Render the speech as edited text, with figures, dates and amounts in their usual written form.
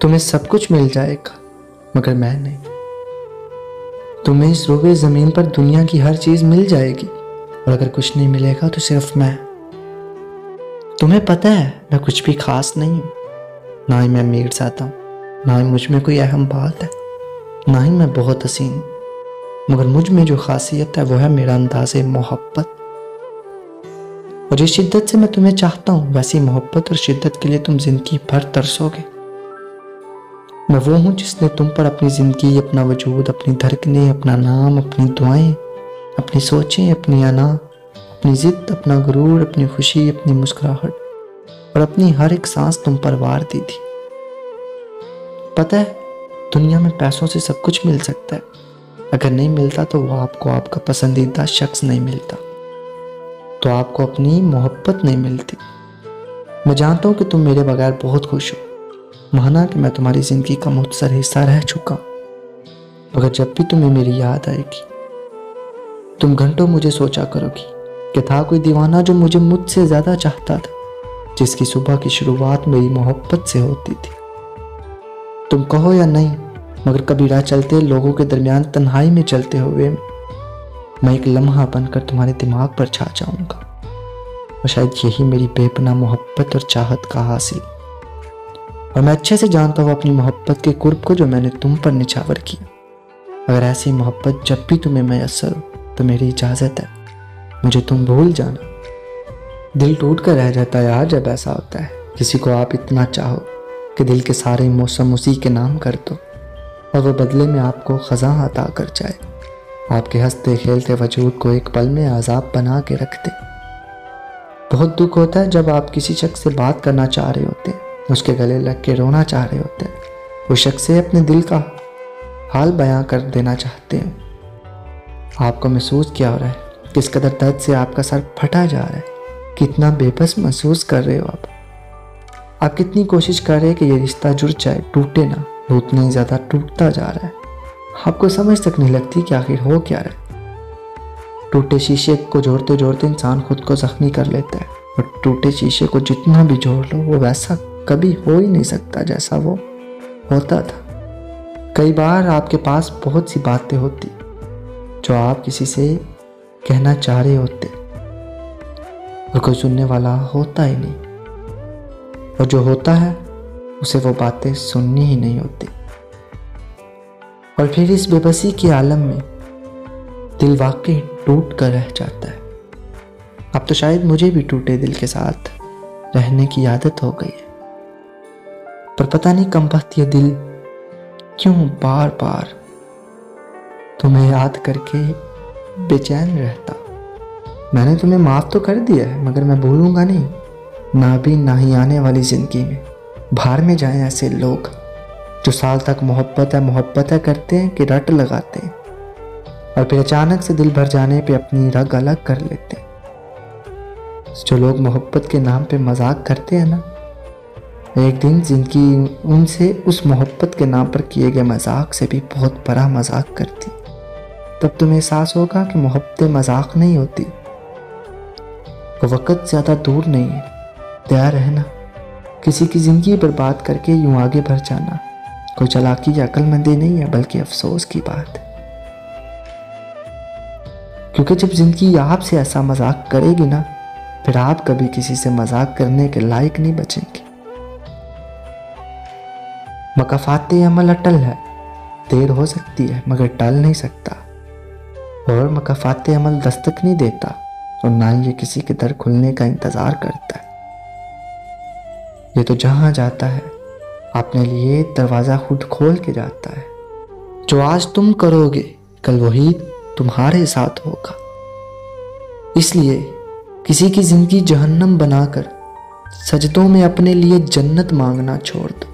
तुम्हें सब कुछ मिल जाएगा मगर मैं नहीं। तुम्हें इस रुबे ज़मीन पर दुनिया की हर चीज़ मिल जाएगी और अगर कुछ नहीं मिलेगा तो सिर्फ मैं। तुम्हें पता है मैं कुछ भी खास नहीं हूँ, ना ही मैं अमीर ज़्यादा हूँ, ना ही मुझ में कोई अहम बात है, ना ही मैं बहुत हसीन हूँ, मगर मुझ में जो खासियत है वो है मेरा अंदाज़े मोहब्बत। और जिस शिद्दत से मैं तुम्हें चाहता हूँ वैसी मोहब्बत और शिद्दत के लिए तुम जिंदगी भर तरसोगे। मैं वो हूँ जिसने तुम पर अपनी ज़िंदगी, अपना वजूद, अपनी धड़कनें, अपना नाम, अपनी दुआएं, अपनी सोचें, अपनी अना, अपनी ज़िद, अपना गुरूर, अपनी खुशी, अपनी मुस्कुराहट और अपनी हर एक सांस तुम पर वार दी थी। पता है दुनिया में पैसों से सब कुछ मिल सकता है, अगर नहीं मिलता तो वो आपको आपका पसंदीदा शख्स नहीं मिलता, तो आपको अपनी मोहब्बत नहीं मिलती। मैं जानता हूँ कि तुम मेरे बगैर बहुत खुश हो, माना कि मैं तुम्हारी ज़िंदगी का मुख्तसर हिस्सा रह चुका, मगर जब भी तुम्हें मेरी याद आएगी तुम घंटों मुझे सोचा करोगी कि था कोई दीवाना जो मुझे मुझसे ज़्यादा चाहता था, जिसकी सुबह की शुरुआत मेरी मोहब्बत से होती थी। तुम कहो या नहीं, मगर कभी राह चलते लोगों के दरमियान तन्हाई में चलते हुए मैं एक लम्हा बनकर तुम्हारे दिमाग पर छा जाऊंगा, और शायद यही मेरी बेपनाह मोहब्बत और चाहत का हासिल। और मैं अच्छे से जानता हूँ अपनी मोहब्बत के कुर्ब को जो मैंने तुम पर निछावर किया। अगर ऐसी मोहब्बत जब भी तुम्हें मैसर हो तो मेरी इजाज़त है, मुझे तुम भूल जाना। दिल टूट कर रह जाता है यार जब ऐसा होता है, किसी को आप इतना चाहो कि दिल के सारे मौसम उसी के नाम कर दो और वह बदले में आपको ख़ज़ां अता कर जाए, आपके हंसते खेलते वजूद को एक पल में आज़ाब बना के रख दे। बहुत दुख होता है जब आप किसी शख्स से बात करना चाह रहे होते हैं, उसके गले लग के रोना चाह रहे होते हैं, उस शख्स से अपने दिल का हाल बयां कर देना चाहते हैं। आपको महसूस क्या हो रहा है, किस कदर दर्द से आपका सर फटा जा रहा है, कितना बेबस महसूस कर रहे हो आप कितनी कोशिश कर रहे हैं कि ये रिश्ता जुड़ जाए, टूटे ना, वो उतना ही ज़्यादा टूटता जा रहा है। आपको समझ तक नहीं लगती कि आखिर हो क्या रहा है। टूटे शीशे को जोड़ते जोड़ते इंसान खुद को जख्मी कर लेता है, और टूटे शीशे को जितना भी जोड़ लो वो वैसा कभी हो ही नहीं सकता जैसा वो होता था। कई बार आपके पास बहुत सी बातें होती जो आप किसी से कहना चाह रहे होते और कोई सुनने वाला होता ही नहीं, और जो होता है उसे वो बातें सुननी ही नहीं होती। और फिर इस बेबसी के आलम में दिल वाकई टूट कर रह जाता है। अब तो शायद मुझे भी टूटे दिल के साथ रहने की आदत हो गई है, पर पता नहीं कम वक्त ये दिल क्यों बार बार तुम्हें याद करके बेचैन रहता। मैंने तुम्हें माफ़ तो कर दिया है, मगर मैं भूलूंगा नहीं, ना भी ना ही आने वाली ज़िंदगी में। बाहर में जाएं ऐसे लोग जो साल तक मोहब्बत है करते हैं कि रट लगाते हैं, और फिर अचानक से दिल भर जाने पे अपनी रग अलग कर लेते हैं। जो लोग मोहब्बत के नाम पे मजाक करते हैं ना, एक दिन जिंदगी उनसे उस मोहब्बत के नाम पर किए गए मजाक से भी बहुत बड़ा मजाक करती। तब तुम्हें एहसास होगा कि मोहब्बतें मजाक नहीं होती, वो वक़्त ज़्यादा दूर नहीं है। तैयार रहना, किसी की ज़िंदगी बर्बाद करके यूं आगे बढ़ जाना कोई चालाकी या अक्लमंदी नहीं है, बल्कि अफसोस की बात है। क्योंकि जब ज़िंदगी आपसे ऐसा मजाक करेगी ना, फिर आप कभी किसी से मजाक करने के लायक नहीं बचेंगे। मकाफाते अमल अटल है, देर हो सकती है मगर टल नहीं सकता, और मकाफाते अमल दस्तक नहीं देता और ना ही ये किसी के दर खुलने का इंतज़ार करता है। ये तो जहाँ जाता है अपने लिए दरवाज़ा खुद खोल के जाता है। जो आज तुम करोगे कल वही तुम्हारे साथ होगा। इसलिए किसी की ज़िंदगी जहन्नम बनाकर सजदों में अपने लिए जन्नत मांगना छोड़ दो।